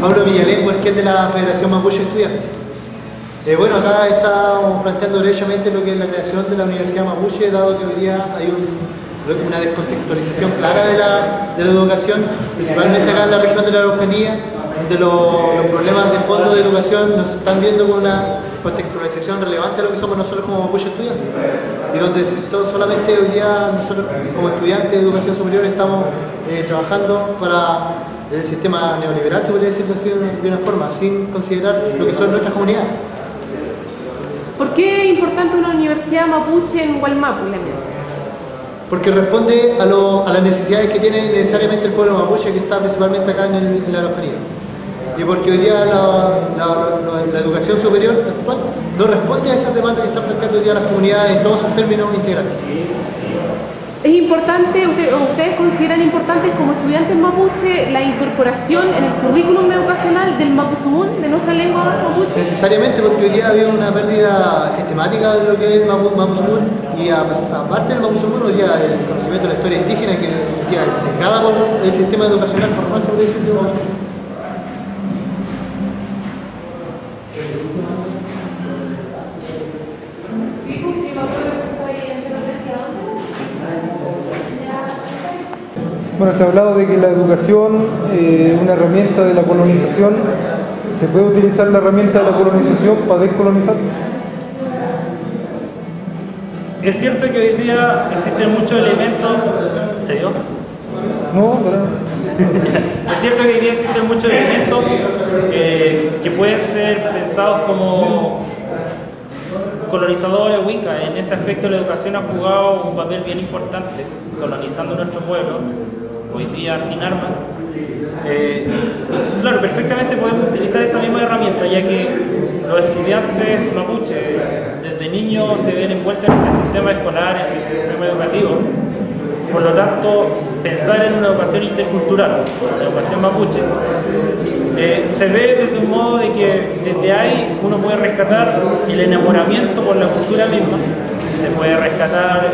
Pablo Villalengua, que es de la Federación Mapuche Estudiantes. Bueno, acá estamos planteando derechamente lo que es la creación de la Universidad Mapuche, dado que hoy día hay una descontextualización clara de la educación, principalmente acá en la región de la Araucanía, donde los problemas de fondo de educación nos están viendo con una contextualización relevante a lo que somos nosotros como Mapuche Estudiantes, y donde solamente hoy día nosotros como estudiantes de educación superior estamos trabajando para el sistema neoliberal, se podría decir de una forma, sin considerar lo que son nuestras comunidades. ¿Por qué es importante una universidad mapuche en Gualmapu, Porque responde a las necesidades que tiene necesariamente el pueblo mapuche, que está principalmente acá en la Araucanía. Y porque hoy día la educación superior actual no responde a esas demandas que están planteando hoy día las comunidades en todos sus términos integrales. Es importante, ustedes consideran importante como estudiantes mapuche la incorporación en el currículum educacional del mapuzungún, de nuestra lengua mapuche. Necesariamente, porque hoy día había una pérdida sistemática de lo que es el mapuzungún, y aparte del mapuzungún, hoy día el conocimiento de la historia indígena, que hoy día es secada por el sistema educacional formal, se podría decir de una forma. Bueno, se ha hablado de que la educación es una herramienta de la colonización. ¿Se puede utilizar la herramienta de la colonización para descolonizar? Es cierto que hoy día existen muchos elementos... ¿Se dio? No, pero... Es cierto que hoy día existen muchos elementos que pueden ser pensados como colonizadores o Wicca. En ese aspecto la educación ha jugado un papel bien importante, colonizando nuestro pueblo, hoy día sin armas. Claro, perfectamente podemos utilizar esa misma herramienta, ya que los estudiantes mapuche desde niños se ven envueltos en el sistema escolar, en el sistema educativo. Por lo tanto, pensar en una educación intercultural, una educación mapuche, se ve desde un modo de que desde ahí uno puede rescatar el enamoramiento por la cultura misma, se puede rescatar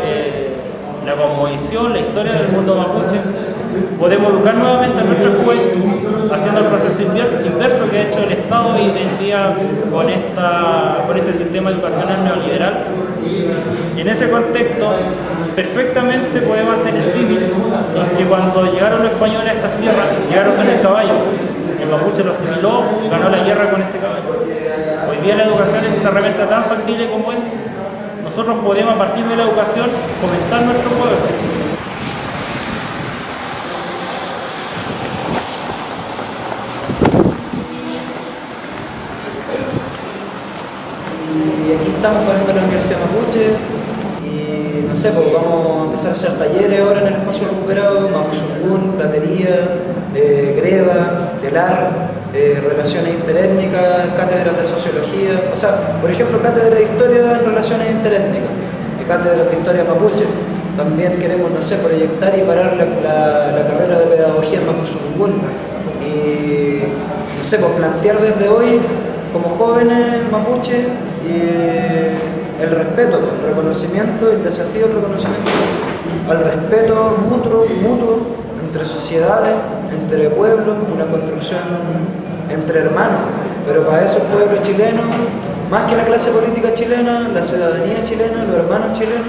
la cosmovisión, la historia del mundo mapuche. Podemos educar nuevamente a nuestra juventud haciendo el proceso inverso que ha hecho el Estado hoy en día con este sistema educacional neoliberal. Y en ese contexto, perfectamente podemos hacer el símil en que cuando llegaron los españoles a estas tierras, llegaron con el caballo. El mapuche lo asimiló y ganó la guerra con ese caballo. Hoy día la educación es una herramienta tan factible como es. Nosotros podemos, a partir de la educación, fomentar nuestro pueblo. Y aquí estamos con la Universidad Mapuche y no sé, pues vamos a empezar a hacer talleres ahora en el espacio recuperado, mapuzungún, platería, greda, telar, relaciones interétnicas, cátedras de sociología, o sea, por ejemplo, cátedra de historia en relaciones interétnicas, cátedras de historia mapuche. También queremos, no sé, proyectar y parar la carrera de pedagogía en mapuzungún y, no sé, pues plantear desde hoy como jóvenes mapuche el respeto, el reconocimiento, el desafío del reconocimiento al respeto mutuo entre sociedades, entre pueblos, una construcción entre hermanos. Pero para eso el pueblo chileno, más que la clase política chilena, la ciudadanía chilena, los hermanos chilenos,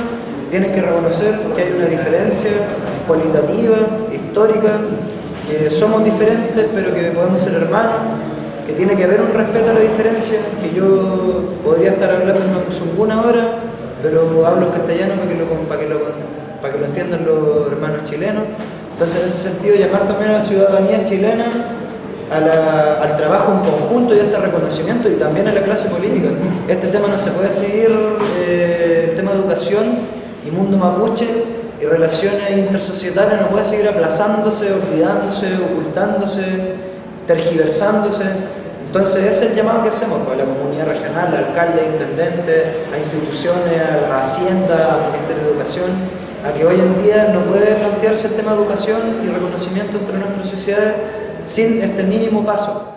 tienen que reconocer que hay una diferencia cualitativa, histórica, que somos diferentes pero que podemos ser hermanos, que tiene que haber un respeto a la diferencia, que yo podría estar hablando en mapuzungún ahora, pero hablo castellano para que lo entiendan los hermanos chilenos. Entonces, en ese sentido, llamar también a la ciudadanía chilena al trabajo en conjunto y a este reconocimiento, y también a la clase política. Este tema no se puede seguir, el tema de educación y mundo mapuche y relaciones intersocietarias no puede seguir aplazándose, olvidándose, ocultándose, tergiversándose. Entonces ese es el llamado que hacemos a la comunidad regional, al alcalde, intendente, a instituciones, a la Hacienda, al Ministerio de Educación, a que hoy en día no puede plantearse el tema de educación y reconocimiento entre nuestras sociedades sin este mínimo paso.